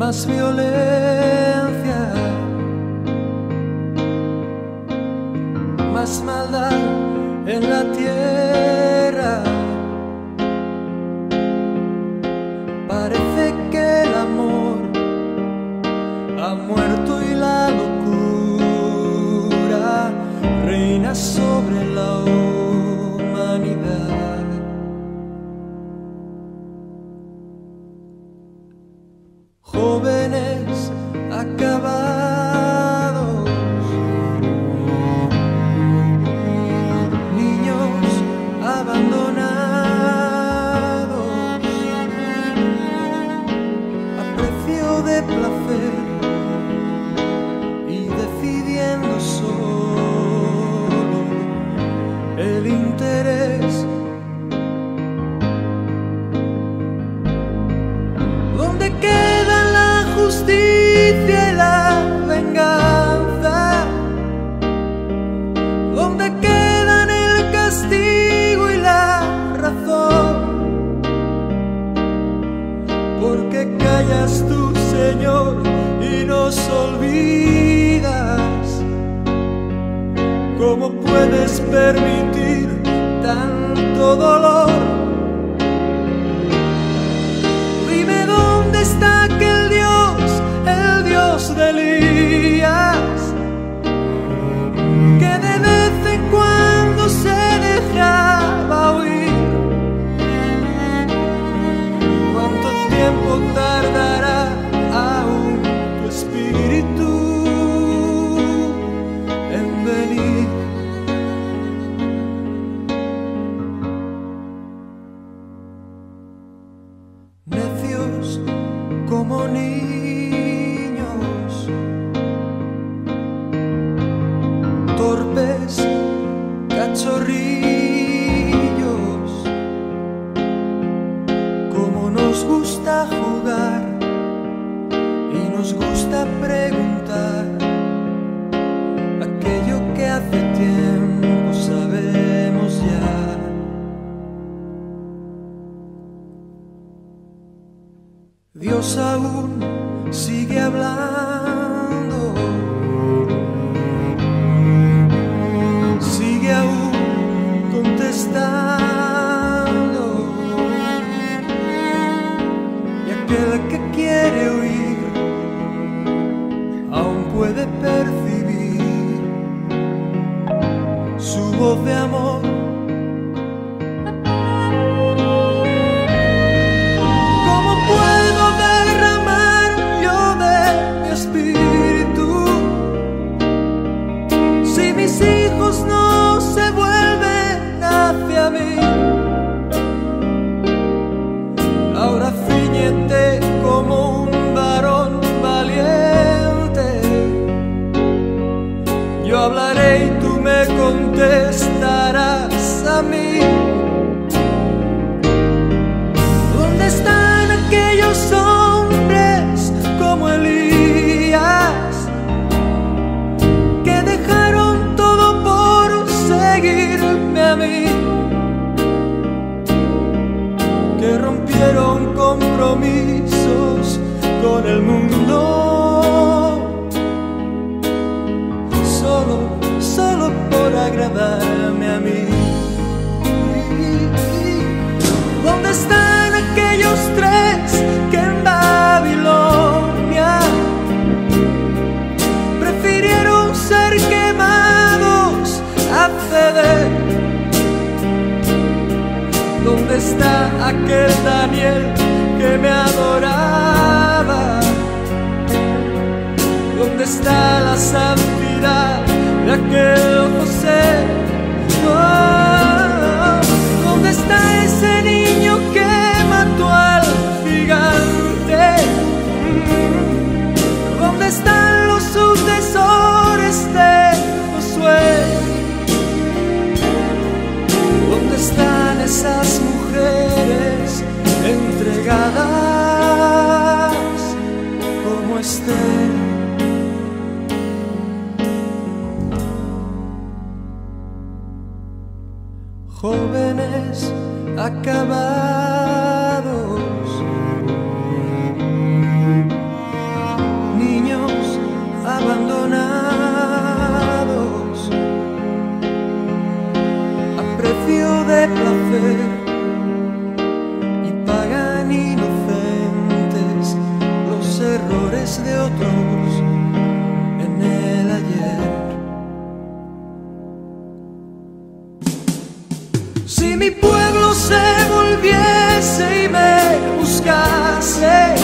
más violencia, más maldad en la tierra. Parece que el amor ha muerto y la locura reina sobre la humanidad. Jóvenes acabados, niños abandonados, a precio de placer y decidiendo solo el interés. ¿Dónde queda la justicia y la venganza? ¿Dónde quedan el castigo y la razón? ¿Por qué callas tú, Señor, y nos olvidas? ¿Cómo puedes permitir tanto dolor? Dime dónde está aquel Dios, el Dios de Elías, que de vez en cuando se dejaba oír. ¿Cuánto tiempo tardará aún tu espíritu en venir? Necios como niños, torpes cachorrillos, como nos gusta jugar y nos gusta preguntar aquello que hace tiempo sabemos ya. Dios aún sigue hablando, sigue aún contestando, y aquel que quiere oír aún puede percibir su voz de amor. Ahora ciñete como un varón valiente. Yo hablaré y tú me contestarás a mí. ¿Dónde están aquellos hombres como Elías que dejaron todo por seguirme a mí? Que rompieron compromisos con el mundo solo por agradarme a mí. ¿Dónde están aquellos tres que en Babilonia prefirieron ser quemados a ceder? ¿Dónde está aquel Daniel que me adoraba? ¿Dónde está la santidad de aquel José? Oh, ¿dónde está ese niño que mató al gigante? ¿Dónde están los sucesores de Josué? ¿Dónde están esas mujeres entregadas como Esther? Jóvenes acabados, Si mi pueblo se volviese y me buscase,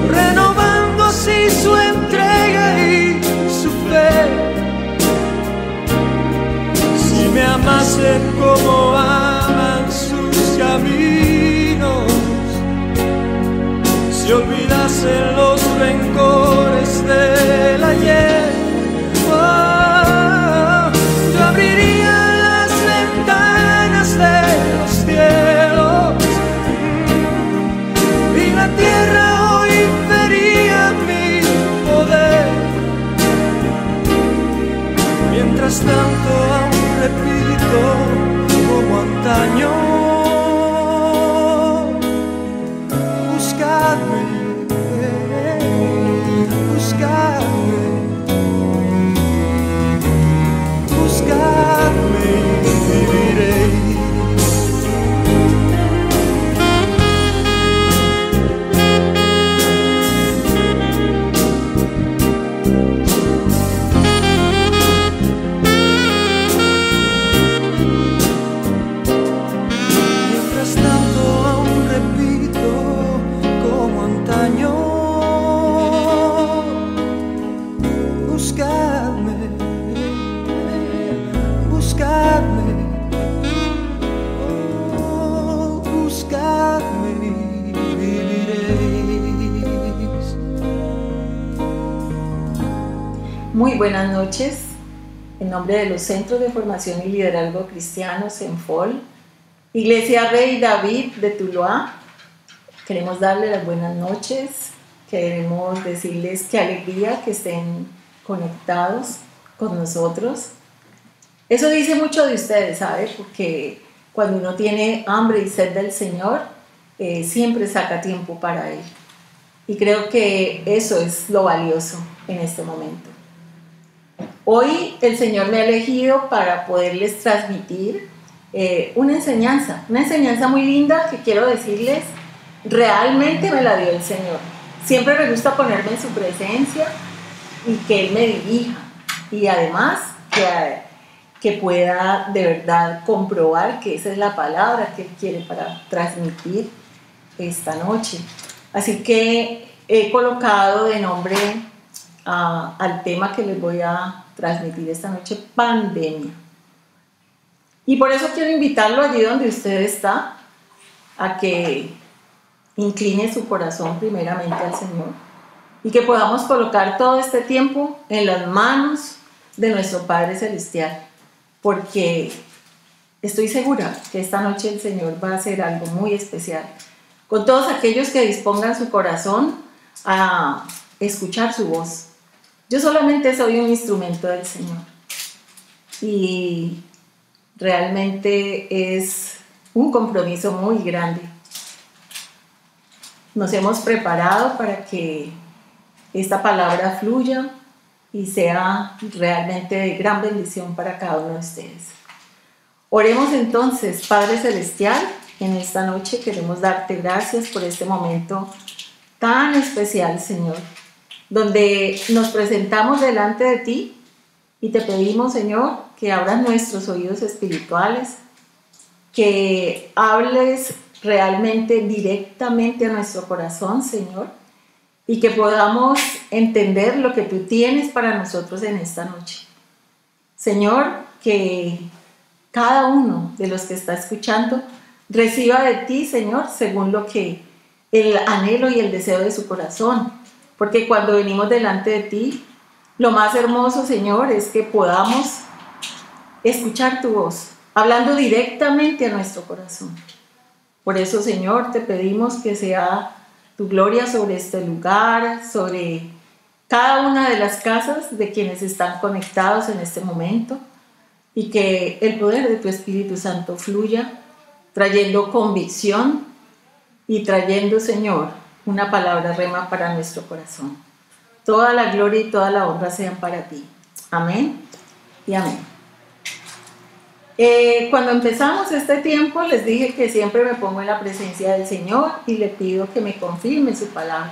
renovando así su entrega y su fe. Si me amasen como aman sus caminos, si olvidasen los rencores del ayer, yo abriría las ventanas de los cielos y la tierra hoy vería mi poder. Mientras tanto aún repito como antaño: buscadme, buscadme, buscadme y viviréis. Mientras tanto aún repito como antaño: buscadme, buscadme, oh, buscadme y viviréis. Muy buenas noches. En nombre de los Centros de Formación y Liderazgo Cristiano, CENFOL, Iglesia Rey David de Tuluá, queremos darle las buenas noches. Queremos decirles qué alegría que estén conectados con nosotros. Eso dice mucho de ustedes, ¿sabe? Porque cuando uno tiene hambre y sed del Señor, siempre saca tiempo para Él. Y creo que eso es lo valioso en este momento. Hoy el Señor me ha elegido para poderles transmitir una enseñanza muy linda que quiero decirles, realmente me la dio el Señor. Siempre me gusta ponerme en su presencia y que Él me dirija, y además que pueda de verdad comprobar que esa es la palabra que Él quiere para transmitir esta noche. Así que he colocado de nombre al tema que les voy a transmitir esta noche: pandemia. Y por eso quiero invitarlo allí donde usted está a que incline su corazón primeramente al Señor y que podamos colocar todo este tiempo en las manos de nuestro Padre Celestial, porque estoy segura que esta noche el Señor va a hacer algo muy especial con todos aquellos que dispongan su corazón a escuchar su voz. Yo solamente soy un instrumento del Señor y realmente es un compromiso muy grande. Nos hemos preparado para que esta palabra fluya y sea realmente de gran bendición para cada uno de ustedes. Oremos entonces. Padre Celestial, en esta noche queremos darte gracias por este momento tan especial, Señor, donde nos presentamos delante de ti y te pedimos, Señor, que abras nuestros oídos espirituales, que hables realmente directamente a nuestro corazón, Señor, y que podamos entender lo que tú tienes para nosotros en esta noche. Señor, que cada uno de los que está escuchando reciba de ti, Señor, según lo que el anhelo y el deseo de su corazón, porque cuando venimos delante de ti, lo más hermoso, Señor, es que podamos escuchar tu voz, hablando directamente a nuestro corazón. Por eso, Señor, te pedimos que sea tu gloria sobre este lugar, sobre cada una de las casas de quienes están conectados en este momento, y que el poder de tu Espíritu Santo fluya, trayendo convicción y trayendo, Señor, una palabra rema para nuestro corazón. Toda la gloria y toda la honra sean para ti. Amén y amén. Cuando empezamos este tiempo les dije que siempre me pongo en la presencia del Señor y le pido que me confirme su palabra.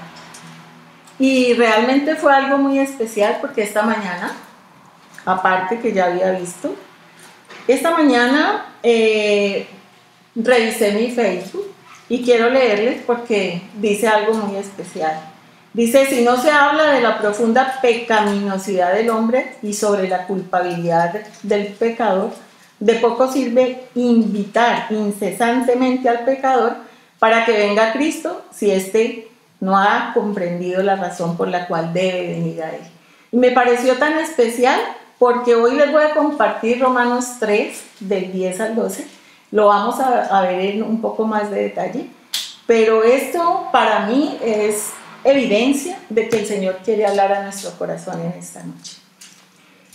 Y realmente fue algo muy especial porque esta mañana, aparte que ya había visto, Esta mañana revisé mi Facebook y quiero leerles porque dice algo muy especial. Dice: si no se habla de la profunda pecaminosidad del hombre y sobre la culpabilidad del pecador, de poco sirve invitar incesantemente al pecador para que venga a Cristo si éste no ha comprendido la razón por la cual debe venir a Él. Y me pareció tan especial porque hoy les voy a compartir Romanos 3, del 10 al 12. Lo vamos a ver en un poco más de detalle, pero esto para mí es evidencia de que el Señor quiere hablar a nuestro corazón en esta noche.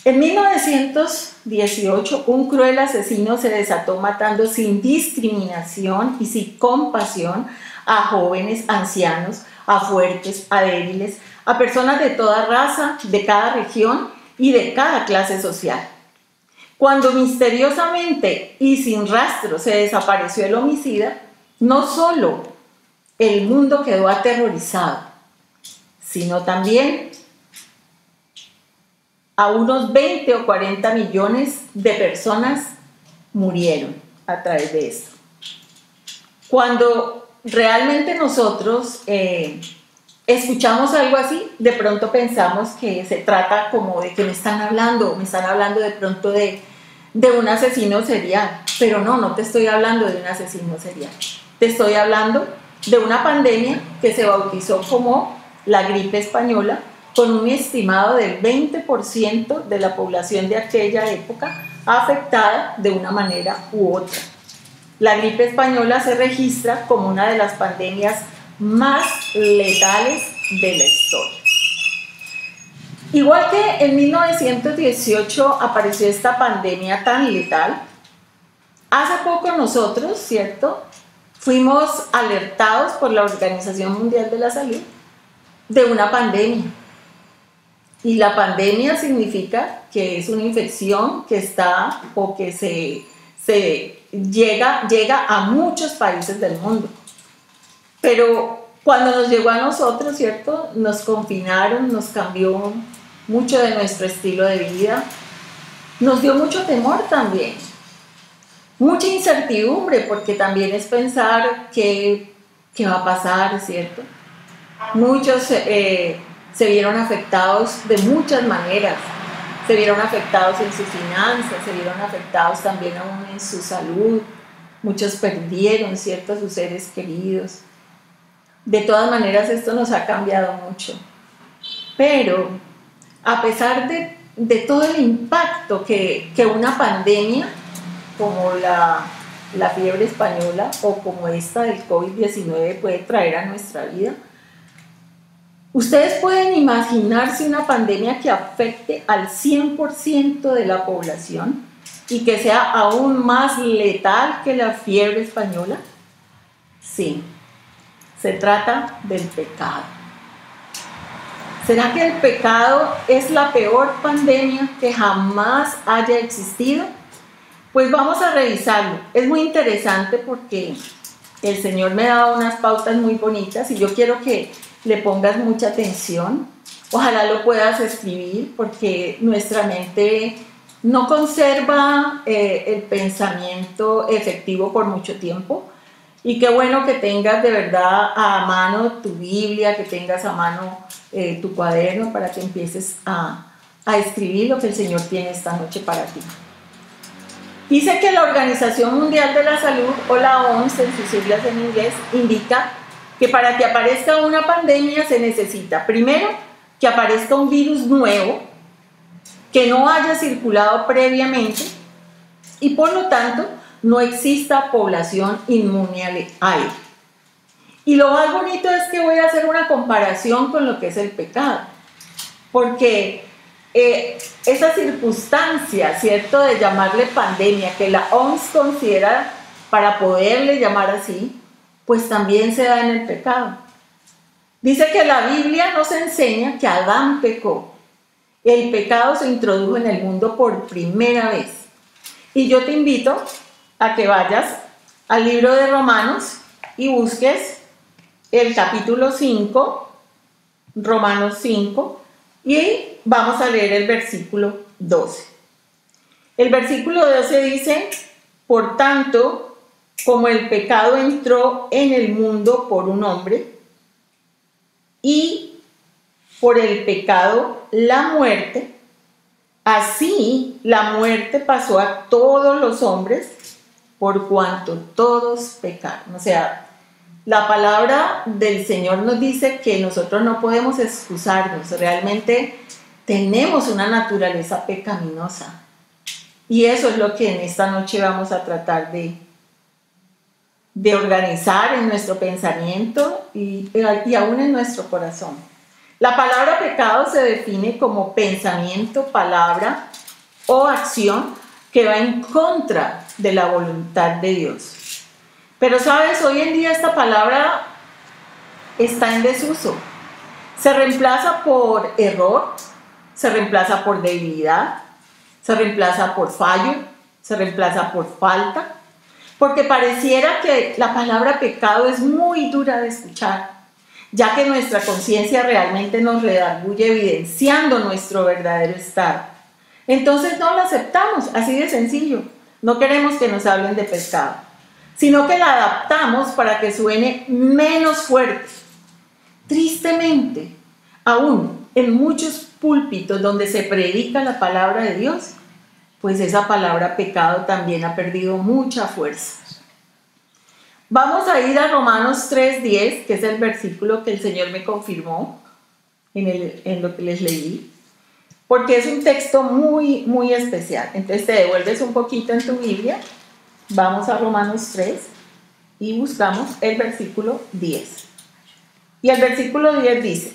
En 1918, un cruel asesino se desató matando sin discriminación y sin compasión a jóvenes, ancianos, a fuertes, a débiles, a personas de toda raza, de cada región y de cada clase social. Cuando misteriosamente y sin rastro se desapareció el homicida, no solo el mundo quedó aterrorizado, sino también a unos 20 o 40 millones de personas murieron a través de esto. Cuando realmente nosotros escuchamos algo así, de pronto pensamos que se trata como de que me están hablando de pronto de un asesino serial, pero no te estoy hablando de un asesino serial, te estoy hablando de una pandemia que se bautizó como la gripe española, con un estimado del 20% de la población de aquella época afectada de una manera u otra. La gripe española se registra como una de las pandemias más letales de la historia. Igual que en 1918 apareció esta pandemia tan letal, hace poco nosotros, ¿cierto?, fuimos alertados por la Organización Mundial de la Salud de una pandemia. Y la pandemia significa que es una infección que está o que se llega a muchos países del mundo. Pero cuando nos llegó a nosotros, ¿cierto?, nos confinaron, nos cambió mucho de nuestro estilo de vida, nos dio mucho temor también, mucha incertidumbre, porque también es pensar qué va a pasar, ¿cierto? Muchos se vieron afectados de muchas maneras, se vieron afectados en sus finanzas, se vieron afectados también aún en su salud, muchos perdieron, ¿cierto?, a sus seres queridos. De todas maneras, esto nos ha cambiado mucho, pero a pesar de todo el impacto que una pandemia como la fiebre española o como esta del COVID-19 puede traer a nuestra vida, ustedes pueden imaginarse una pandemia que afecte al 100% de la población y que sea aún más letal que la fiebre española. Sí, se trata del pecado. ¿Será que el pecado es la peor pandemia que jamás haya existido? Pues vamos a revisarlo. Es muy interesante porque el Señor me ha dado unas pautas muy bonitas y yo quiero que le pongas mucha atención. Ojalá lo puedas escribir porque nuestra mente no conserva el pensamiento efectivo por mucho tiempo. Y qué bueno que tengas de verdad a mano tu Biblia, que tengas a mano tu cuaderno para que empieces a escribir lo que el Señor tiene esta noche para ti. Dice que la Organización Mundial de la Salud, o la OMS en sus siglas en inglés, indica que para que aparezca una pandemia se necesita, primero, que aparezca un virus nuevo, que no haya circulado previamente y por lo tanto no exista población inmune a él. Y lo más bonito es que voy a hacer una comparación con lo que es el pecado, porque esa circunstancia, ¿cierto?, de llamarle pandemia, que la OMS considera para poderle llamar así, pues también se da en el pecado. Dice que la Biblia nos enseña que Adán pecó. El pecado se introdujo en el mundo por primera vez. Y yo te invito a que vayas al libro de Romanos y busques el capítulo 5, Romanos 5, y vamos a leer el versículo 12. El versículo 12 dice, por tanto, como el pecado entró en el mundo por un hombre, y por el pecado la muerte, así la muerte pasó a todos los hombres, por cuanto todos pecaron. O sea, la palabra del Señor nos dice que nosotros no podemos excusarnos, realmente tenemos una naturaleza pecaminosa. Y eso es lo que en esta noche vamos a tratar de organizar en nuestro pensamiento y aún en nuestro corazón. La palabra pecado se define como pensamiento, palabra o acción que va en contra de la voluntad de Dios. Pero sabes, hoy en día esta palabra está en desuso. Se reemplaza por error, se reemplaza por debilidad, se reemplaza por fallo, se reemplaza por falta, porque pareciera que la palabra pecado es muy dura de escuchar, ya que nuestra conciencia realmente nos redarguye evidenciando nuestro verdadero estado. Entonces no la aceptamos, así de sencillo. No queremos que nos hablen de pecado, sino que la adaptamos para que suene menos fuerte. Tristemente, aún en muchos púlpitos donde se predica la palabra de Dios, pues esa palabra pecado también ha perdido mucha fuerza. Vamos a ir a Romanos 3:10, que es el versículo que el Señor me confirmó en lo que les leí, porque es un texto muy, muy especial. Entonces te devuelves un poquito en tu Biblia, vamos a Romanos 3 y buscamos el versículo 10. Y el versículo 10 dice,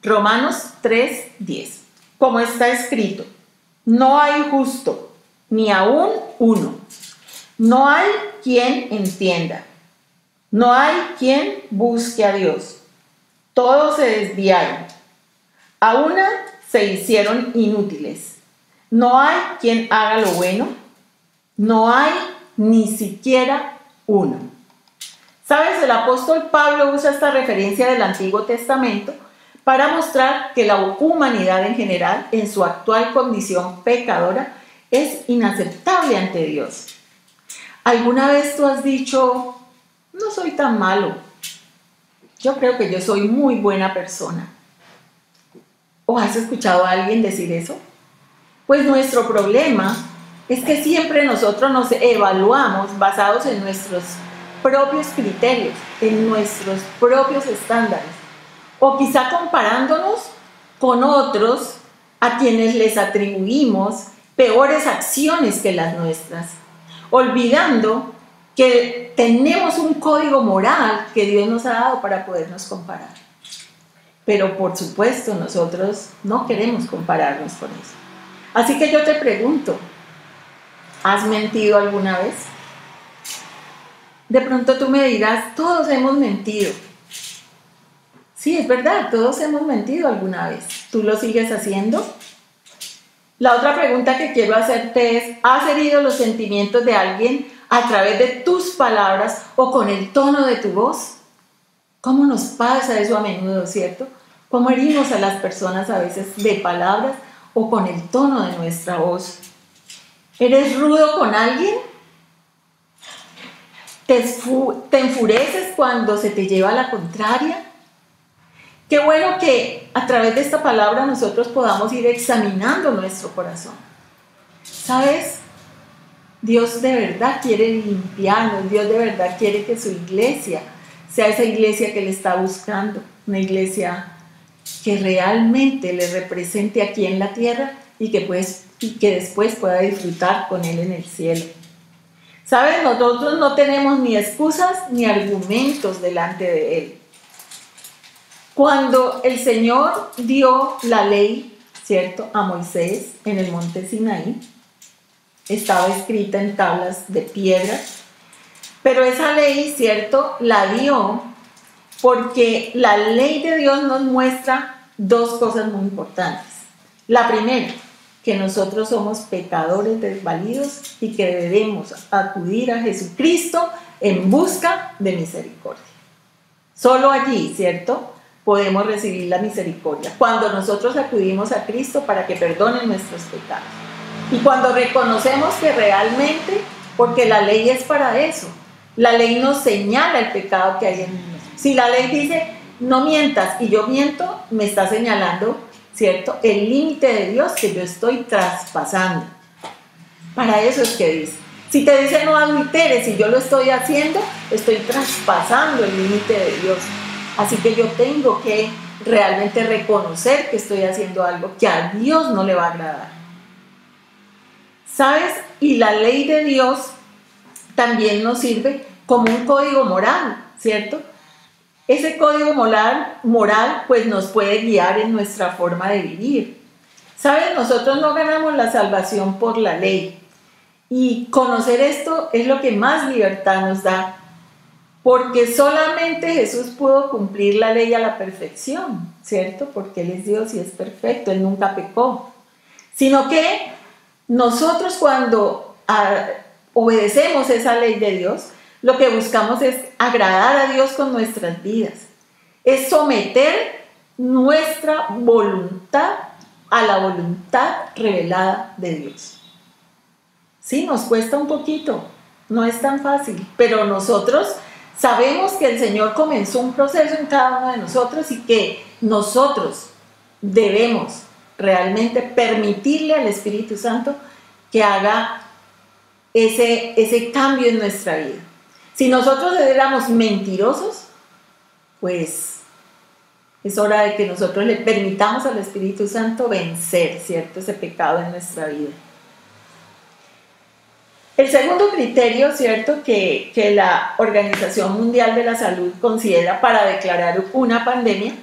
Romanos 3:10, como está escrito, no hay justo, ni aún uno. No hay quien entienda. No hay quien busque a Dios. Todos se desviaron. A una se hicieron inútiles. No hay quien haga lo bueno. No hay ni siquiera uno. ¿Sabes? El apóstol Pablo usa esta referencia del Antiguo Testamento para mostrar que la humanidad en general, en su actual condición pecadora, es inaceptable ante Dios. ¿Alguna vez tú has dicho, no soy tan malo? Yo creo que yo soy muy buena persona. ¿O has escuchado a alguien decir eso? Pues nuestro problema es que siempre nosotros nos evaluamos basados en nuestros propios criterios, en nuestros propios estándares. O quizá comparándonos con otros a quienes les atribuimos peores acciones que las nuestras, olvidando que tenemos un código moral que Dios nos ha dado para podernos comparar. Pero por supuesto nosotros no queremos compararnos con eso. Así que yo te pregunto, ¿has mentido alguna vez? De pronto tú me dirás, todos hemos mentido. Sí, es verdad, todos hemos mentido alguna vez. ¿Tú lo sigues haciendo? La otra pregunta que quiero hacerte es, ¿has herido los sentimientos de alguien a través de tus palabras o con el tono de tu voz? ¿Cómo nos pasa eso a menudo, cierto? ¿Cómo herimos a las personas a veces de palabras o con el tono de nuestra voz? ¿Eres rudo con alguien? ¿Te enfureces cuando se te lleva la contraria? Qué bueno que a través de esta palabra nosotros podamos ir examinando nuestro corazón. ¿Sabes? Dios de verdad quiere limpiarnos, Dios de verdad quiere que su iglesia sea esa iglesia que Él está buscando, una iglesia que realmente le represente aquí en la tierra y que después pueda disfrutar con Él en el cielo. ¿Sabes? Nosotros no tenemos ni excusas ni argumentos delante de Él. Cuando el Señor dio la ley, ¿cierto?, a Moisés en el monte Sinaí, estaba escrita en tablas de piedra, pero esa ley, ¿cierto?, la dio porque la ley de Dios nos muestra dos cosas muy importantes. La primera, que nosotros somos pecadores desvalidos y que debemos acudir a Jesucristo en busca de misericordia. Solo allí, ¿cierto?, podemos recibir la misericordia, cuando nosotros acudimos a Cristo para que perdone nuestros pecados. Y cuando reconocemos que realmente, porque la ley es para eso, la ley nos señala el pecado que hay en nosotros. Si la ley dice, no mientas, y yo miento, me está señalando, ¿cierto?, el límite de Dios que yo estoy traspasando. Para eso es que dice. Si te dice no adulteres y yo lo estoy haciendo, estoy traspasando el límite de Dios. Así que yo tengo que realmente reconocer que estoy haciendo algo que a Dios no le va a agradar. ¿Sabes? Y la ley de Dios también nos sirve como un código moral, ¿cierto? Ese código moral pues nos puede guiar en nuestra forma de vivir. ¿Sabes? Nosotros no ganamos la salvación por la ley. Y conocer esto es lo que más libertad nos da, porque solamente Jesús pudo cumplir la ley a la perfección, ¿cierto? Porque Él es Dios y es perfecto, Él nunca pecó. Sino que nosotros cuando obedecemos esa ley de Dios, lo que buscamos es agradar a Dios con nuestras vidas, es someter nuestra voluntad a la voluntad revelada de Dios. Sí, nos cuesta un poquito, no es tan fácil, pero nosotros sabemos que el Señor comenzó un proceso en cada uno de nosotros y que nosotros debemos realmente permitirle al Espíritu Santo que haga ese cambio en nuestra vida. Si nosotros éramos mentirosos, pues es hora de que nosotros le permitamos al Espíritu Santo vencer, ¿cierto?, ese pecado en nuestra vida. El segundo criterio, ¿cierto?, que la Organización Mundial de la Salud considera para declarar una pandemia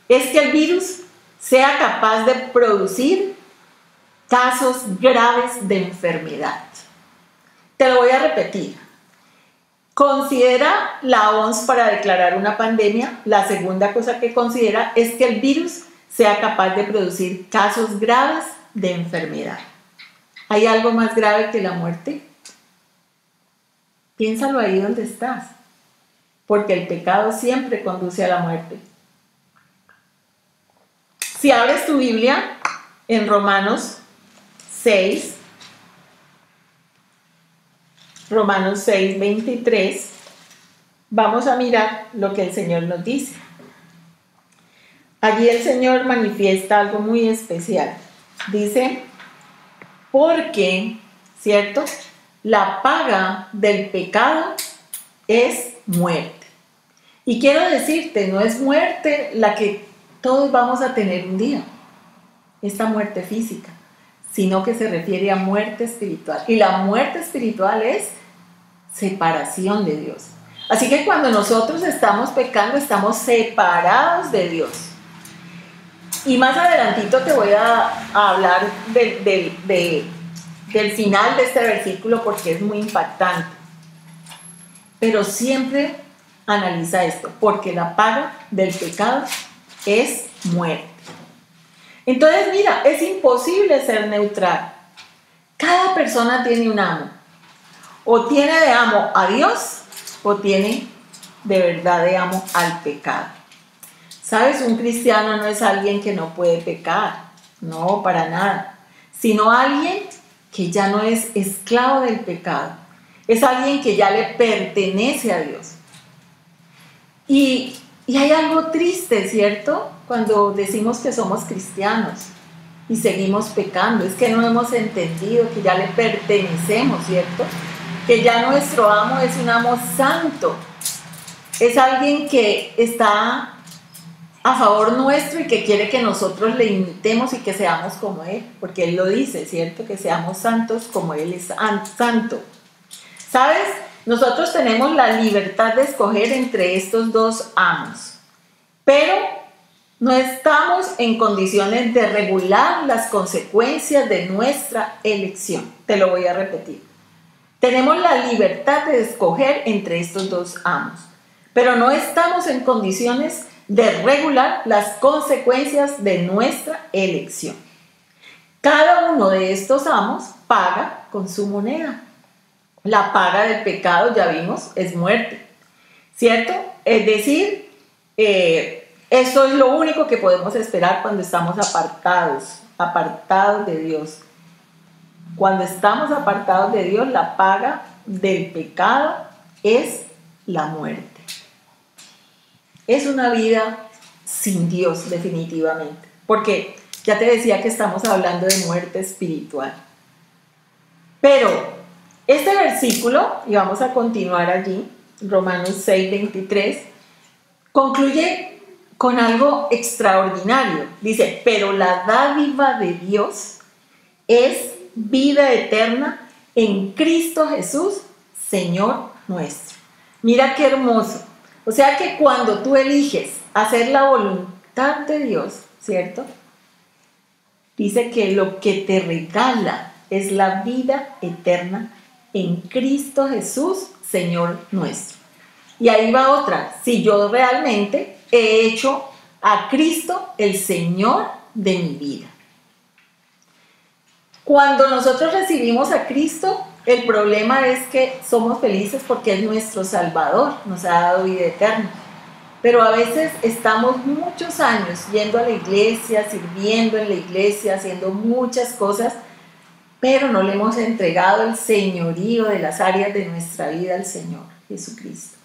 es que el virus sea capaz de producir casos graves de enfermedad. Te lo voy a repetir. Considera la OMS para declarar una pandemia, la segunda cosa que considera es que el virus sea capaz de producir casos graves de enfermedad. ¿Hay algo más grave que la muerte? Piénsalo ahí donde estás, porque el pecado siempre conduce a la muerte. Si abres tu Biblia en Romanos 6, 23, vamos a mirar lo que el Señor nos dice. Allí el Señor manifiesta algo muy especial. Dice, porque, ¿cierto?, la paga del pecado es muerte. Y quiero decirte, no es muerte la que todos vamos a tener un día, esta muerte física, sino que se refiere a muerte espiritual. Y la muerte espiritual es separación de Dios. Así que cuando nosotros estamos pecando, estamos separados de Dios. Y más adelantito te voy a hablar del final de este versículo porque es muy impactante. Pero siempre analiza esto, porque la paga del pecado es muerte. Entonces, mira, es imposible ser neutral. Cada persona tiene un amo. O tiene de amo a Dios, o tiene de verdad de amo al pecado. ¿Sabes? Un cristiano no es alguien que no puede pecar, no, para nada, sino alguien que ya no es esclavo del pecado, es alguien que ya le pertenece a Dios. Y hay algo triste, ¿cierto?, cuando decimos que somos cristianos y seguimos pecando, es que no hemos entendido que ya le pertenecemos, ¿cierto?, que ya nuestro amo es un amo santo, es alguien que está a favor nuestro y que quiere que nosotros le imitemos y que seamos como Él, porque Él lo dice, ¿cierto?, que seamos santos como Él es santo. ¿Sabes? Nosotros tenemos la libertad de escoger entre estos dos amos, pero no estamos en condiciones de regular las consecuencias de nuestra elección. Te lo voy a repetir. Tenemos la libertad de escoger entre estos dos amos, pero no estamos en condiciones de regular las consecuencias de nuestra elección. Cada uno de estos amos paga con su moneda. La paga del pecado, ya vimos, es muerte, ¿cierto? Es decir, eso es lo único que podemos esperar cuando estamos apartados de Dios. Cuando estamos apartados de Dios, la paga del pecado es la muerte. Es una vida sin Dios, definitivamente. Porque ya te decía que estamos hablando de muerte espiritual. Pero este versículo, y vamos a continuar allí, Romanos 6:23, concluye con algo extraordinario. Dice, pero la dádiva de Dios es vida eterna en Cristo Jesús, Señor nuestro. Mira qué hermoso. O sea que cuando tú eliges hacer la voluntad de Dios, ¿cierto? Dice que lo que te regala es la vida eterna en Cristo Jesús, Señor nuestro. Y ahí va otra. Si yo realmente he hecho a Cristo el Señor de mi vida. Cuando nosotros recibimos a Cristo, el problema es que somos felices porque es nuestro Salvador, nos ha dado vida eterna. Pero a veces estamos muchos años yendo a la iglesia, sirviendo en la iglesia, haciendo muchas cosas, pero no le hemos entregado el señorío de las áreas de nuestra vida al Señor Jesucristo.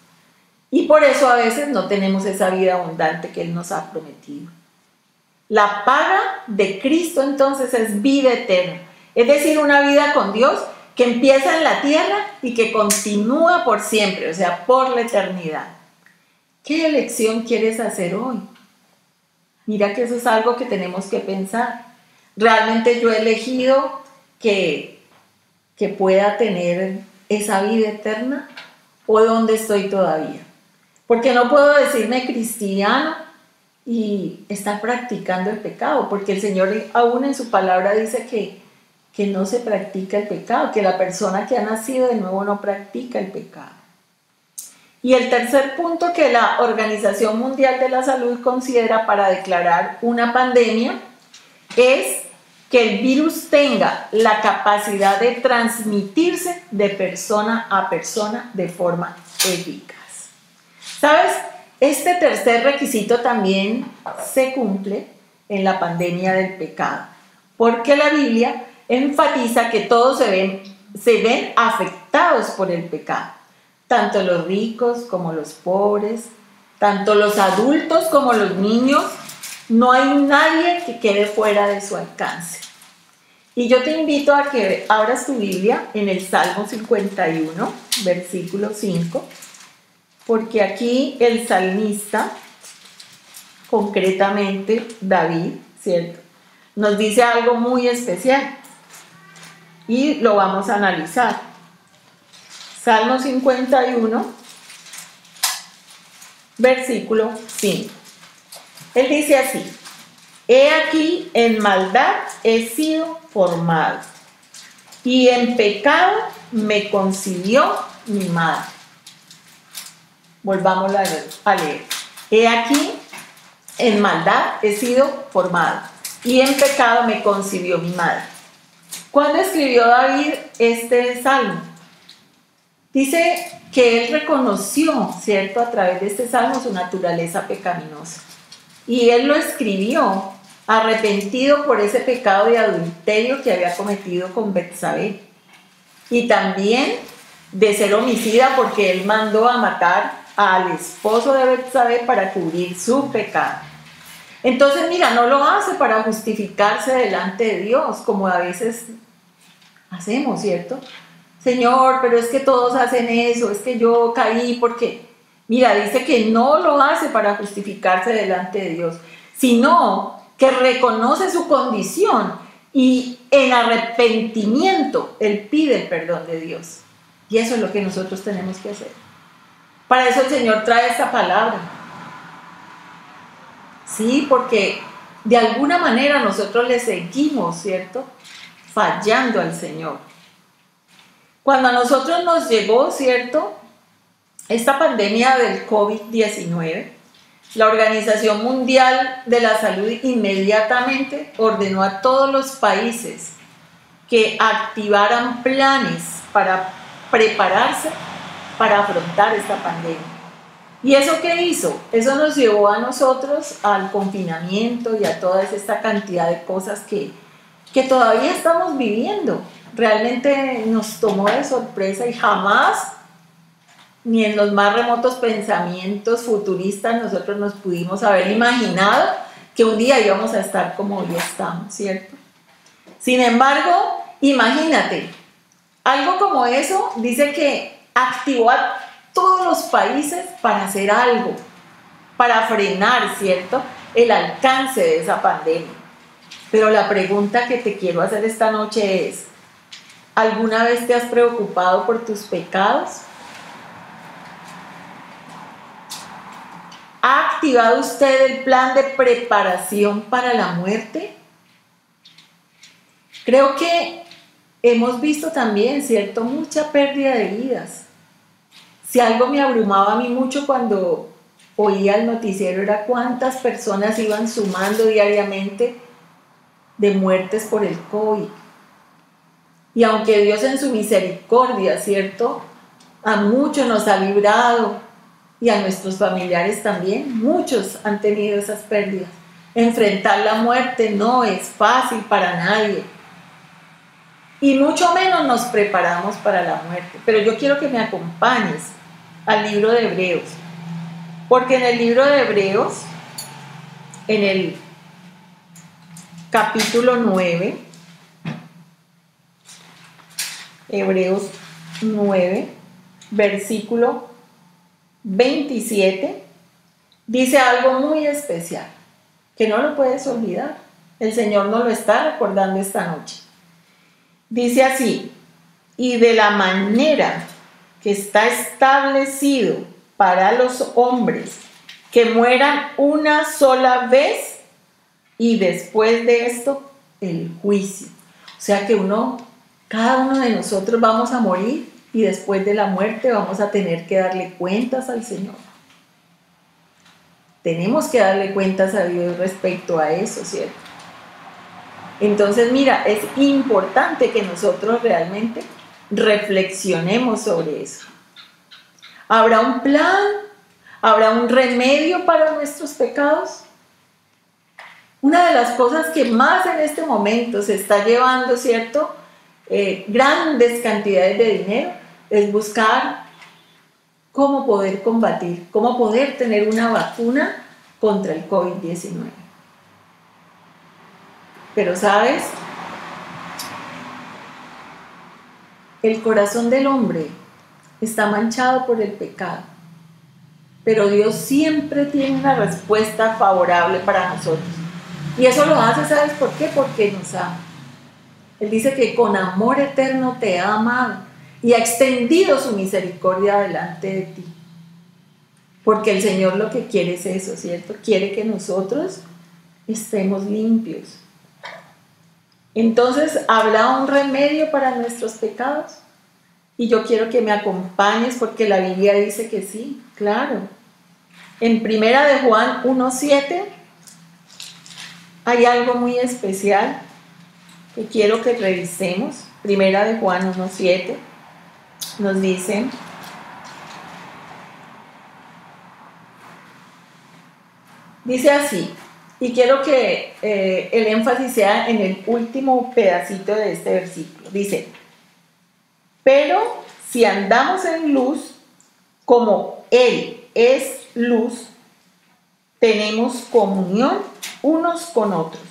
Y por eso a veces no tenemos esa vida abundante que Él nos ha prometido. La paga de Cristo entonces es vida eterna, es decir, una vida con Dios que empieza en la tierra y que continúa por siempre, o sea, por la eternidad. ¿Qué elección quieres hacer hoy? Mira que eso es algo que tenemos que pensar. ¿Realmente yo he elegido que pueda tener esa vida eterna? ¿O dónde estoy todavía? Porque no puedo decirme cristiano y estar practicando el pecado, porque el Señor aún en su palabra dice que no se practica el pecado, que la persona que ha nacido de nuevo no practica el pecado. Y el tercer punto que la Organización Mundial de la Salud considera para declarar una pandemia es que el virus tenga la capacidad de transmitirse de persona a persona de forma eficaz. ¿Sabes? Este tercer requisito también se cumple en la pandemia del pecado, porque la Biblia enfatiza que todos se ven afectados por el pecado, tanto los ricos como los pobres, tanto los adultos como los niños. No hay nadie que quede fuera de su alcance. Y yo te invito a que abras tu Biblia en el Salmo 51, versículo 5, porque aquí el salmista, concretamente David, ¿cierto?, nos dice algo muy especial y lo vamos a analizar. Salmo 51, versículo 5. Él dice así: he aquí en maldad he sido formado, y en pecado me concibió mi madre. Volvamos a leer. He aquí en maldad he sido formado, y en pecado me concibió mi madre. ¿Cuándo escribió David este salmo? Dice que él reconoció, ¿cierto?, a través de este salmo su naturaleza pecaminosa. Y él lo escribió arrepentido por ese pecado de adulterio que había cometido con Betsabé. Y también de ser homicida porque él mandó a matar al esposo de Betsabé para cubrir su pecado. Entonces, mira, no lo hace para justificarse delante de Dios, como a veces hacemos, ¿cierto? Señor, pero es que todos hacen eso, es que yo caí porque... Mira, dice que no lo hace para justificarse delante de Dios, sino que reconoce su condición y en arrepentimiento él pide el perdón de Dios. Y eso es lo que nosotros tenemos que hacer. Para eso el Señor trae esta palabra. Sí, porque de alguna manera nosotros le seguimos, ¿cierto?, fallando al Señor. Cuando a nosotros nos llegó, ¿cierto?, esta pandemia del COVID-19, la Organización Mundial de la Salud inmediatamente ordenó a todos los países que activaran planes para prepararse para afrontar esta pandemia. ¿Y eso qué hizo? Eso nos llevó a nosotros al confinamiento y a toda esta cantidad de cosas que todavía estamos viviendo. realmente nos tomó de sorpresa y jamás, ni en los más remotos pensamientos futuristas, nosotros nos pudimos haber imaginado que un día íbamos a estar como hoy estamos, ¿cierto? Sin embargo, imagínate, algo como eso dice que activó a todos los países para hacer algo, para frenar, ¿cierto?, el alcance de esa pandemia. Pero la pregunta que te quiero hacer esta noche es, ¿alguna vez te has preocupado por tus pecados? ¿Ha activado usted el plan de preparación para la muerte? Creo que hemos visto también, ¿cierto?, mucha pérdida de vidas. Si algo me abrumaba a mí mucho cuando oía el noticiero era cuántas personas iban sumando diariamente de muertes por el COVID. Y aunque Dios en su misericordia, ¿cierto?, a muchos nos ha librado, y a nuestros familiares también, muchos han tenido esas pérdidas. Enfrentar la muerte no es fácil para nadie. Y mucho menos nos preparamos para la muerte. Pero yo quiero que me acompañes al libro de Hebreos. Porque en el libro de Hebreos, en el capítulo 9, Hebreos 9, versículo 27, dice algo muy especial, que no lo puedes olvidar. El Señor nos lo está recordando esta noche. Dice así: y de la manera que está establecido para los hombres que mueran una sola vez, y después de esto, el juicio. O sea que cada uno de nosotros vamos a morir, y después de la muerte vamos a tener que darle cuentas al Señor. Tenemos que darle cuentas a Dios respecto a eso, ¿cierto? Entonces, mira, es importante que nosotros realmente reflexionemos sobre eso. ¿Habrá un plan? ¿Habrá un remedio para nuestros pecados? Una de las cosas que más en este momento se está llevando, ¿cierto?, grandes cantidades de dinero, es buscar cómo poder combatir, cómo poder tener una vacuna contra el COVID-19. Pero ¿sabes? El corazón del hombre está manchado por el pecado, pero Dios siempre tiene una respuesta favorable para nosotros. Y eso lo hace, ¿sabes por qué? Porque nos ama. Él dice que con amor eterno te ha amado y ha extendido su misericordia delante de ti. Porque el Señor lo que quiere es eso, ¿cierto? Quiere que nosotros estemos limpios. Entonces, ¿habrá un remedio para nuestros pecados? Y yo quiero que me acompañes porque la Biblia dice que sí, claro. En Primera de Juan 1:7 hay algo muy especial que quiero que revisemos. Primera de Juan 1:7 nos dice: dice así, y quiero que el énfasis sea en el último pedacito de este versículo. Dice: pero si andamos en luz, como Él es luz, tenemos comunión unos con otros.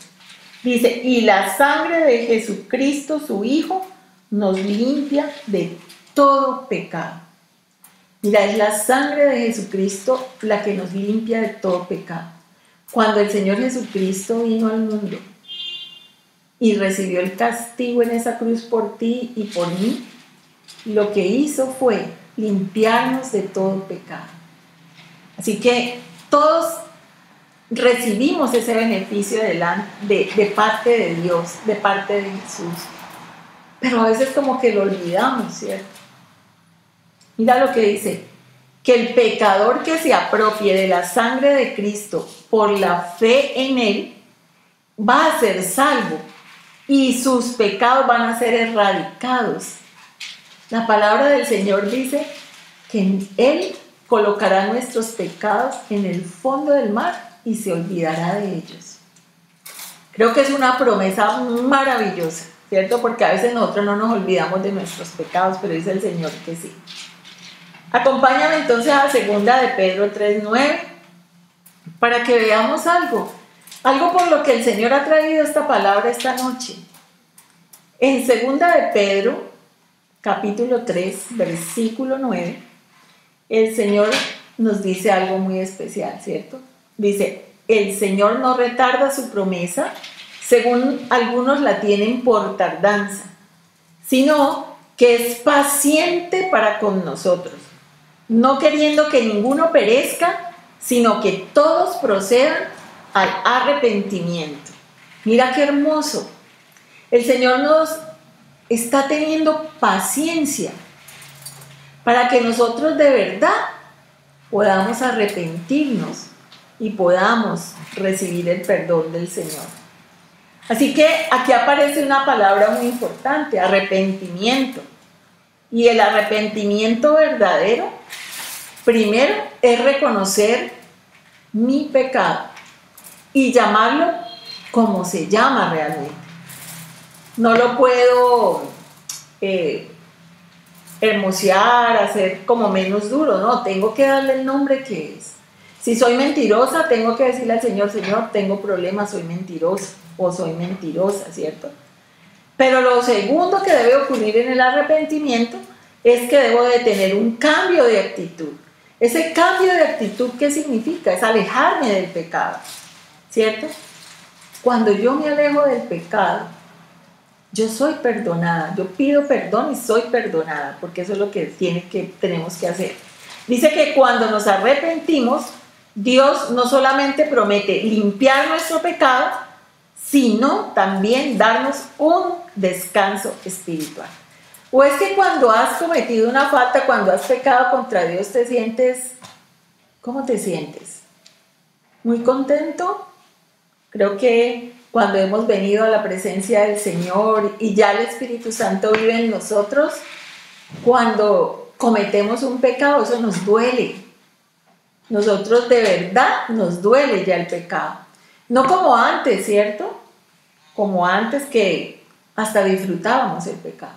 Dice: y la sangre de Jesucristo, su Hijo, nos limpia de todo pecado. Mira, es la sangre de Jesucristo la que nos limpia de todo pecado. Cuando el Señor Jesucristo vino al mundo y recibió el castigo en esa cruz por ti y por mí, lo que hizo fue limpiarnos de todo pecado. Así que todos recibimos ese beneficio de parte de Dios, de parte de Jesús. Pero a veces como que lo olvidamos, ¿cierto? Mira lo que dice: que el pecador que se apropie de la sangre de Cristo por la fe en Él va a ser salvo y sus pecados van a ser erradicados. La palabra del Señor dice que Él colocará nuestros pecados en el fondo del mar y se olvidará de ellos. Creo que es una promesa maravillosa. ¿cierto? Porque a veces nosotros no nos olvidamos de nuestros pecados, pero dice el Señor que sí. Acompáñame entonces a 2 de Pedro 3:9 para que veamos algo por lo que el Señor ha traído esta palabra esta noche. En 2 de Pedro, capítulo 3, versículo 9, el Señor nos dice algo muy especial, ¿cierto? Dice, el Señor no retarda su promesa, según algunos la tienen por tardanza, sino que es paciente para con nosotros, no queriendo que ninguno perezca, sino que todos procedan al arrepentimiento. Mira qué hermoso. El Señor nos está teniendo paciencia para que nosotros de verdad podamos arrepentirnos y podamos recibir el perdón del Señor. Así que aquí aparece una palabra muy importante, arrepentimiento. Y el arrepentimiento verdadero, primero, es reconocer mi pecado y llamarlo como se llama realmente. No lo puedo hermosear, hacer como menos duro, no, tengo que darle el nombre que es. Si soy mentirosa, tengo que decirle al Señor, Señor, tengo problemas, soy mentirosa o soy mentirosa, ¿cierto? Pero lo segundo que debe ocurrir en el arrepentimiento es que debo de tener un cambio de actitud. Ese cambio de actitud, ¿qué significa? Es alejarme del pecado, ¿cierto? Cuando yo me alejo del pecado, yo soy perdonada, yo pido perdón y soy perdonada, porque eso es lo que tenemos que hacer. Dice que cuando nos arrepentimos, Dios no solamente promete limpiar nuestro pecado, sino también darnos un descanso espiritual. O es que cuando has cometido una falta, cuando has pecado contra Dios, te sientes, ¿cómo te sientes? ¿Muy contento? Creo que cuando hemos venido a la presencia del Señor y ya el Espíritu Santo vive en nosotros, cuando cometemos un pecado, eso nos duele. Nosotros de verdad nos duele ya el pecado. No como antes, ¿cierto? Como antes que hasta disfrutábamos el pecado.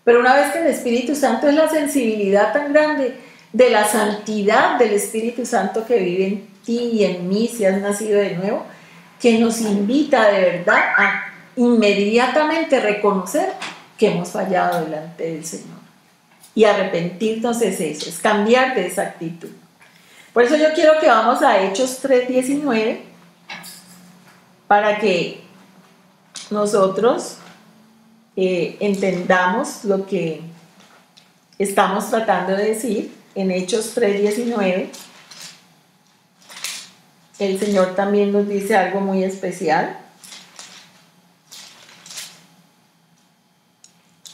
Pero una vez que el Espíritu Santo es la sensibilidad tan grande de la santidad del Espíritu Santo que vive en ti y en mí, si has nacido de nuevo, que nos invita de verdad a inmediatamente reconocer que hemos fallado delante del Señor. Y arrepentirnos es eso, es cambiar de esa actitud. Por eso yo quiero que vamos a Hechos 3:19 para que nosotros entendamos lo que estamos tratando de decir. En Hechos 3:19 el Señor también nos dice algo muy especial.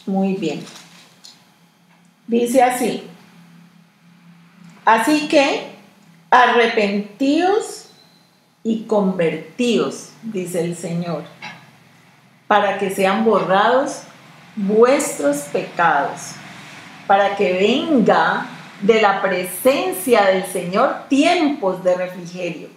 Muy bien. Dice así: así que arrepentíos y convertíos, dice el Señor, para que sean borrados vuestros pecados, para que venga de la presencia del Señor tiempos de refrigerio.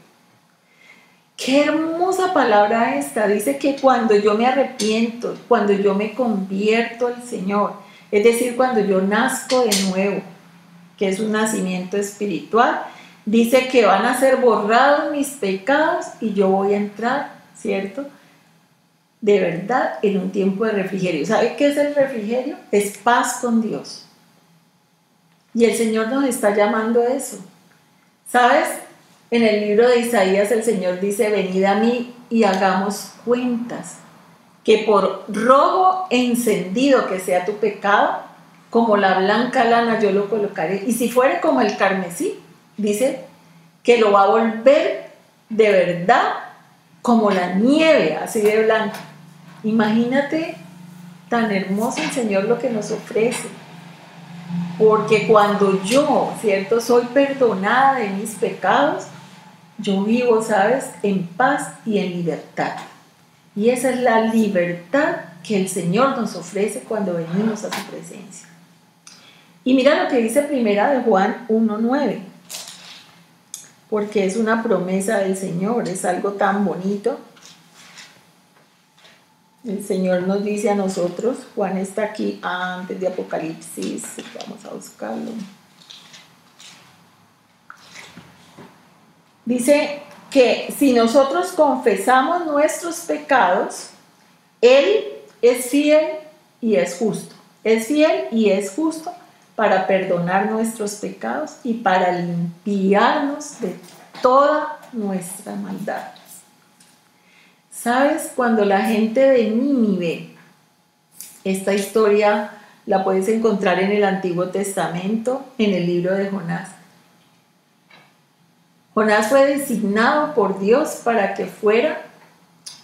Qué hermosa palabra esta. Dice que cuando yo me arrepiento, cuando yo me convierto al Señor, es decir, cuando yo nazco de nuevo, que es un nacimiento espiritual, dice que van a ser borrados mis pecados y yo voy a entrar, ¿cierto?, de verdad en un tiempo de refrigerio. ¿Sabe qué es el refrigerio? Es paz con Dios. Y el Señor nos está llamando a eso. ¿Sabes? En el libro de Isaías el Señor dice: venid a mí y hagamos cuentas, que por rojo encendido que sea tu pecado, como la blanca lana yo lo colocaré, y si fuere como el carmesí, dice que lo va a volver de verdad como la nieve, así de blanca. Imagínate tan hermoso el Señor lo que nos ofrece, porque cuando yo, ¿cierto?, soy perdonada de mis pecados, yo vivo, ¿sabes?, en paz y en libertad. Y esa es la libertad que el Señor nos ofrece cuando venimos a su presencia. Y mira lo que dice Primera de Juan 1:9, porque es una promesa del Señor, es algo tan bonito. El Señor nos dice a nosotros, Juan está aquí antes de Apocalipsis, vamos a buscarlo. Dice que si nosotros confesamos nuestros pecados, Él es fiel y es justo. Es fiel y es justo para perdonar nuestros pecados y para limpiarnos de toda nuestra maldad. ¿Sabes? Cuando la gente de Nínive, esta historia la puedes encontrar en el Antiguo Testamento, en el libro de Jonás. Jonás fue designado por Dios para que fuera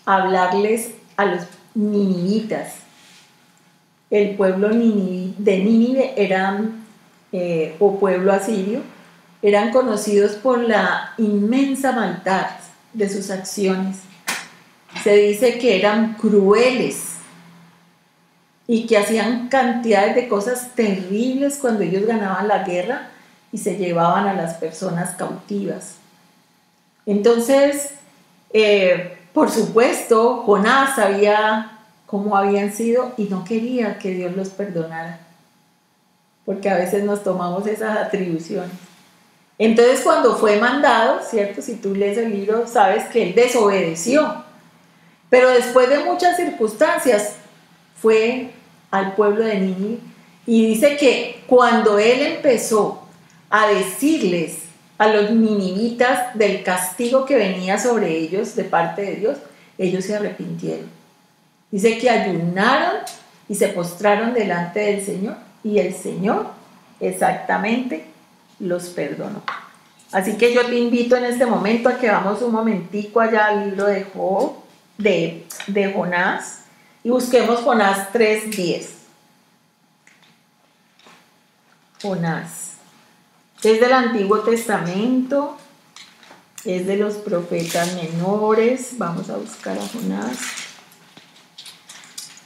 a hablarles a los ninivitas. El pueblo de Nínive eran, o pueblo asirio, eran conocidos por la inmensa maldad de sus acciones. Se dice que eran crueles y que hacían cantidades de cosas terribles cuando ellos ganaban la guerra y se llevaban a las personas cautivas. Entonces, por supuesto, Jonás sabía cómo habían sido y no quería que Dios los perdonara, porque a veces nos tomamos esas atribuciones. Entonces, cuando fue mandado, ¿cierto? Si tú lees el libro, sabes que él desobedeció, pero después de muchas circunstancias fue al pueblo de Nínive y dice que cuando él empezó a decirles a los ninivitas del castigo que venía sobre ellos de parte de Dios, ellos se arrepintieron. Dice que ayunaron y se postraron delante del Señor y el Señor exactamente los perdonó. Así que yo te invito en este momento a que vamos un momentico allá al libro de Job, de Jonás, y busquemos Jonás 3:10. Jonás es del Antiguo Testamento, es de los profetas menores. Vamos a buscar a Jonás.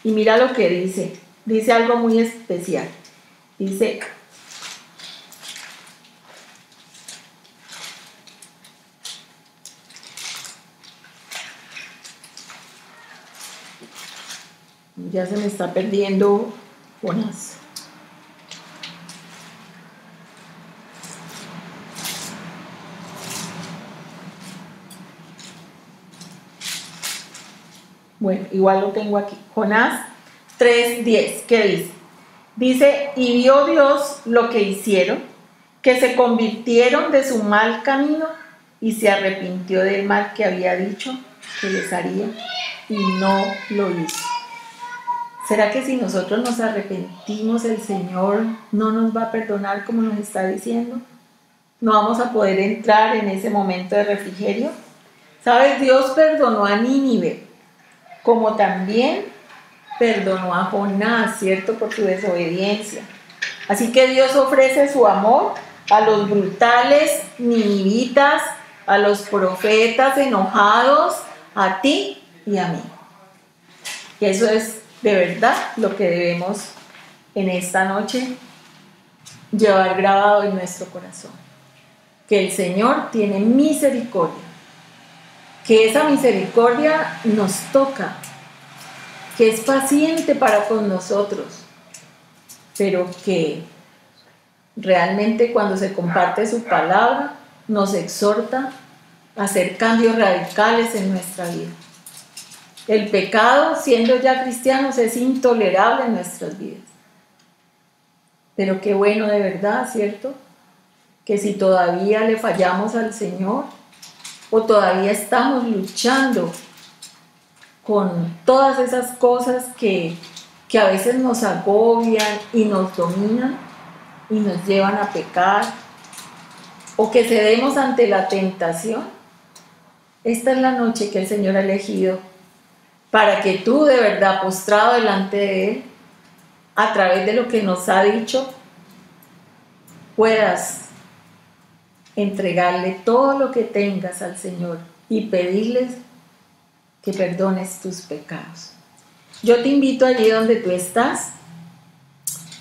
Y mira lo que dice. Dice algo muy especial. Dice: ya se me está perdiendo Jonás. Bueno, igual lo tengo aquí. Jonás 3:10, ¿qué dice? Dice: y vio Dios lo que hicieron, que se convirtieron de su mal camino y se arrepintió del mal que había dicho que les haría y no lo hizo. ¿Será que si nosotros nos arrepentimos, el Señor no nos va a perdonar como nos está diciendo? ¿No vamos a poder entrar en ese momento de refrigerio? ¿Sabes? Dios perdonó a Nínive, como también perdonó a Jonás, ¿cierto? Por su desobediencia. Así que Dios ofrece su amor a los brutales ninivitas, a los profetas enojados, a ti y a mí. Y eso es de verdad lo que debemos en esta noche llevar grabado en nuestro corazón. Que el Señor tiene misericordia, que esa misericordia nos toca, que es paciente para con nosotros, pero que realmente cuando se comparte su palabra nos exhorta a hacer cambios radicales en nuestra vida. El pecado, siendo ya cristianos, es intolerable en nuestras vidas. Pero qué bueno de verdad, ¿cierto? Que si todavía le fallamos al Señor o todavía estamos luchando con todas esas cosas que a veces nos agobian y nos dominan y nos llevan a pecar, o que cedemos ante la tentación, esta es la noche que el Señor ha elegido para que tú, de verdad, postrado delante de Él, a través de lo que nos ha dicho, puedas entregarle todo lo que tengas al Señor y pedirles que perdones tus pecados. Yo te invito allí donde tú estás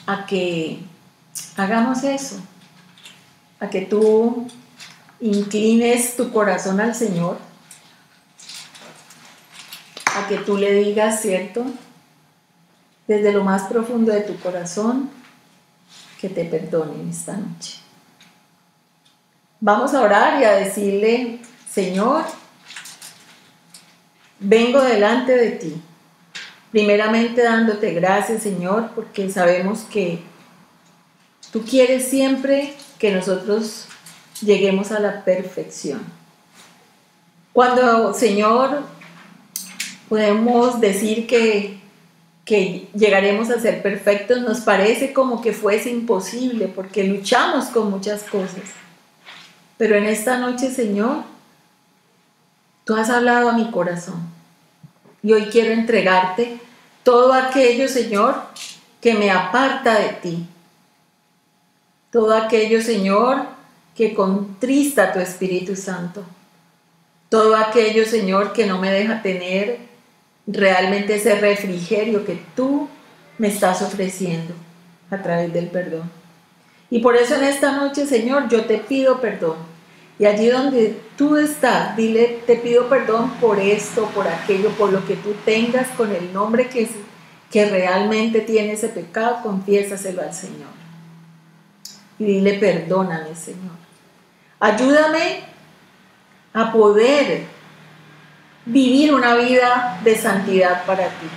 a que hagamos eso, a que tú inclines tu corazón al Señor, a que tú le digas, ¿cierto?, desde lo más profundo de tu corazón, que te perdone esta noche. Vamos a orar y a decirle: Señor, vengo delante de ti, primeramente dándote gracias, Señor, porque sabemos que tú quieres siempre que nosotros lleguemos a la perfección. Cuando, Señor, podemos decir que llegaremos a ser perfectos, nos parece como que fuese imposible, porque luchamos con muchas cosas. Pero en esta noche, Señor, tú has hablado a mi corazón. Y hoy quiero entregarte todo aquello, Señor, que me aparta de ti. Todo aquello, Señor, que contrista tu Espíritu Santo. Todo aquello, Señor, que no me deja tener realmente ese refrigerio que tú me estás ofreciendo a través del perdón. Y por eso en esta noche, Señor, yo te pido perdón. Y allí donde tú estás, dile: te pido perdón por esto, por aquello, por lo que tú tengas con el nombre que realmente tiene ese pecado, confiésaselo al Señor. Y dile: perdóname, Señor. Ayúdame a poder vivir una vida de santidad para ti.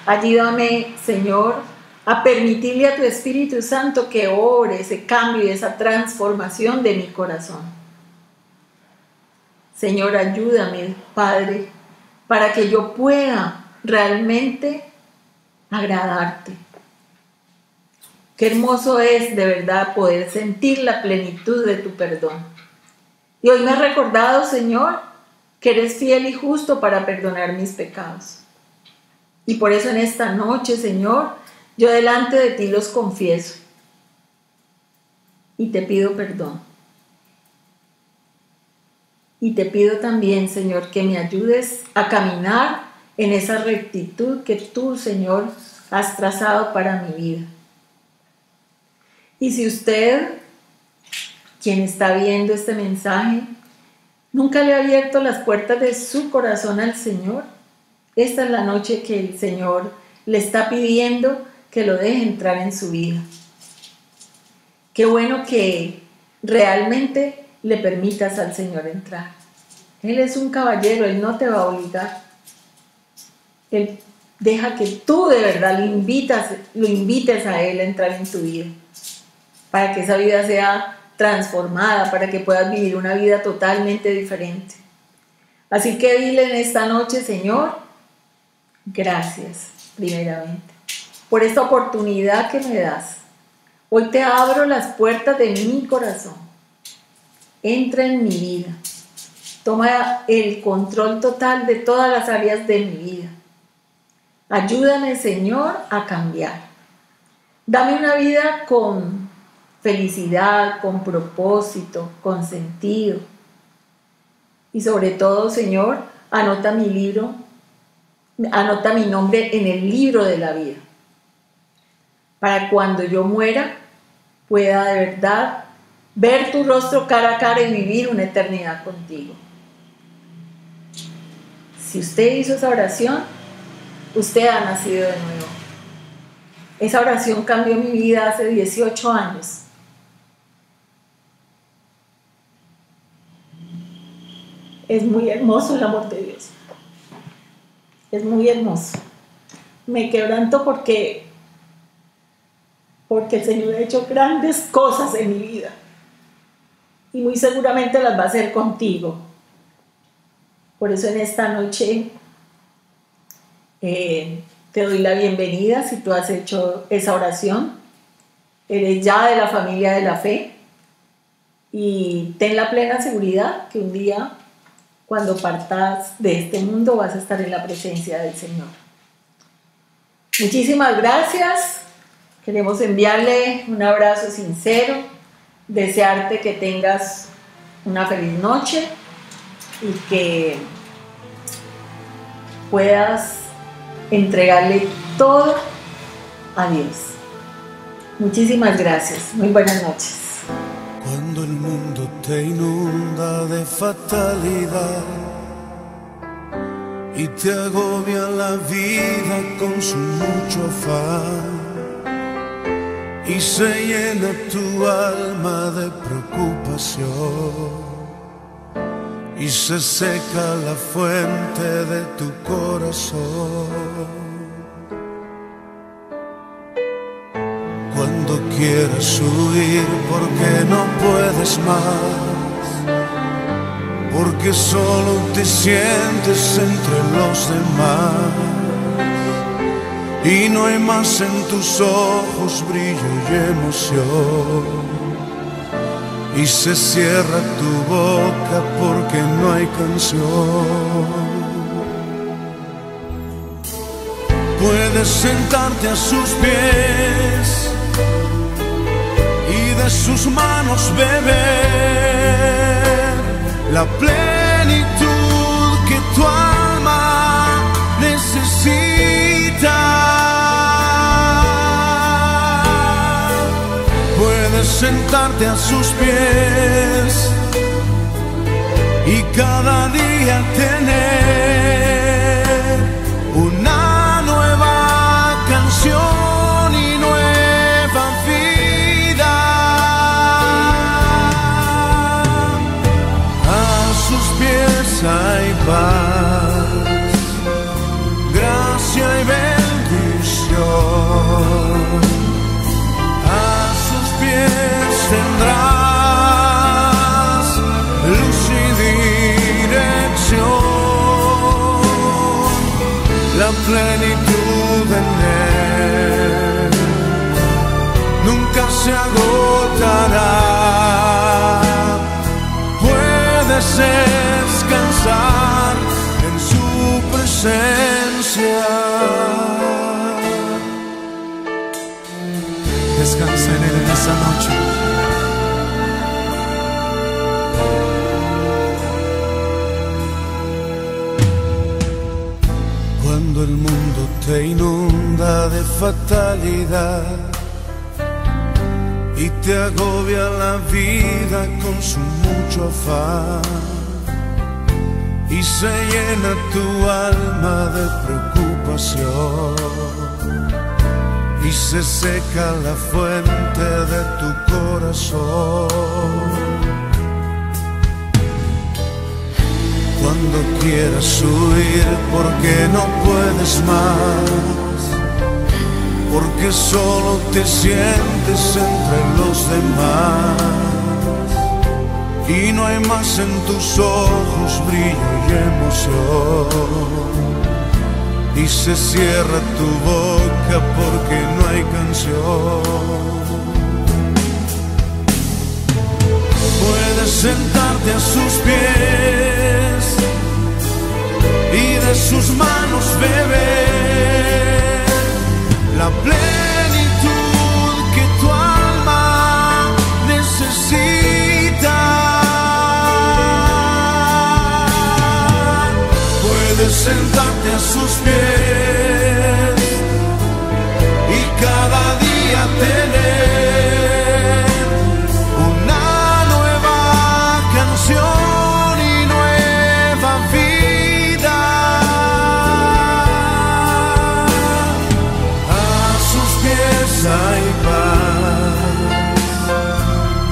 Ayúdame, Señor, a permitirle a tu Espíritu Santo que obre ese cambio y esa transformación de mi corazón. Señor, ayúdame, Padre, para que yo pueda realmente agradarte. Qué hermoso es de verdad poder sentir la plenitud de tu perdón. Y hoy me has recordado, Señor, que eres fiel y justo para perdonar mis pecados. Y por eso en esta noche, Señor, yo delante de ti los confieso y te pido perdón. Y te pido también, Señor, que me ayudes a caminar en esa rectitud que tú, Señor, has trazado para mi vida. Y si usted, quien está viendo este mensaje, nunca le ha abierto las puertas de su corazón al Señor, esta es la noche que el Señor le está pidiendo que lo deje entrar en su vida. Qué bueno que realmente le permitas al Señor entrar. Él es un caballero, Él no te va a obligar. Él deja que tú de verdad lo invites a Él a entrar en tu vida, para que esa vida sea transformada, para que puedas vivir una vida totalmente diferente. Así que dile en esta noche: Señor, gracias primeramente por esta oportunidad que me das. Hoy te abro las puertas de mi corazón. Entra en mi vida. Toma el control total de todas las áreas de mi vida. Ayúdame, Señor, a cambiar. Dame una vida con felicidad, con propósito, con sentido. Y sobre todo, Señor, anota mi nombre en el libro de la vida, para cuando yo muera pueda de verdad ver tu rostro cara a cara y vivir una eternidad contigo. Si usted hizo esa oración, usted ha nacido de nuevo. Esa oración cambió mi vida hace 18 años. Es muy hermoso el amor de Dios. Es muy hermoso. Me quebranto porque el Señor ha hecho grandes cosas en mi vida. Y muy seguramente las va a hacer contigo. Por eso en esta noche te doy la bienvenida si tú has hecho esa oración. Eres ya de la familia de la fe. Y ten la plena seguridad que un día, cuando partas de este mundo, vas a estar en la presencia del Señor. Muchísimas gracias. Queremos enviarle un abrazo sincero, desearte que tengas una feliz noche y que puedas entregarle todo a Dios. Muchísimas gracias. Muy buenas noches. Cuando el mundo te inunda de fatalidad y te agobia la vida con su mucho afán y se llena tu alma de preocupación y se seca la fuente de tu corazón. Cuando quieras huir porque no puedes más, porque solo te sientes entre los demás y no hay más en tus ojos brillo y emoción y se cierra tu boca porque no hay canción. Puedes sentarte a sus pies y de sus manos beber la plenitud que tu alma necesita. Puedes sentarte a sus pies y cada día tener una nueva canción y nueva vida. A sus pies hay paz, gracia y bendición. Tendrás luz y dirección, la plenitud en él nunca se agotará. Puedes descansar en su presencia. Descansa en él en esa noche. Cuando el mundo te inunda de fatalidad y te agobia la vida con su mucho afán y se llena tu alma de preocupación y se seca la fuente de tu corazón. Cuando quieras huir porque no puedes más, porque solo te sientes entre los demás y no hay más en tus ojos brillo y emoción y se cierra tu boca porque no hay canción. Puedes sentarte a sus pies y de sus manos beber la plenitud que tu alma necesita. Puedes sentarte a sus pies y cada día tener una nueva canción y nueva vida. A sus pies hay paz,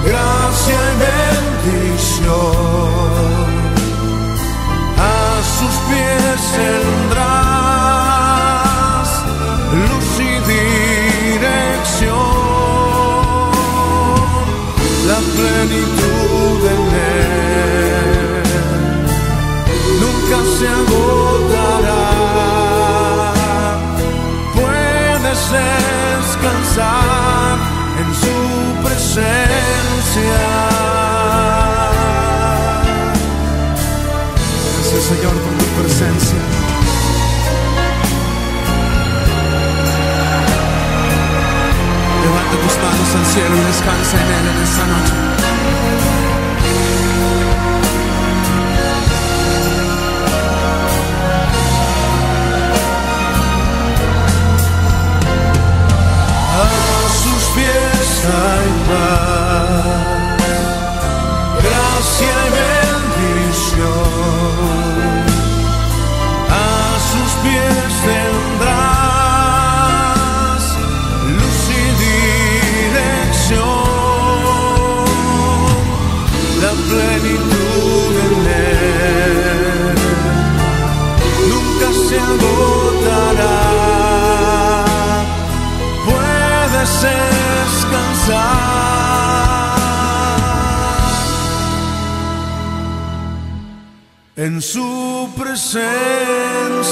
gracia y bendición. A sus pies tendrás luz y dirección, la plenitud en él nunca se agotará. Puedes descansar en su presencia. Gracias, Señor, por tu presencia. Levanta tus manos al cielo y descansa en él en esta noche. A sus pies hay paz, gracia y bendición. A en su presencia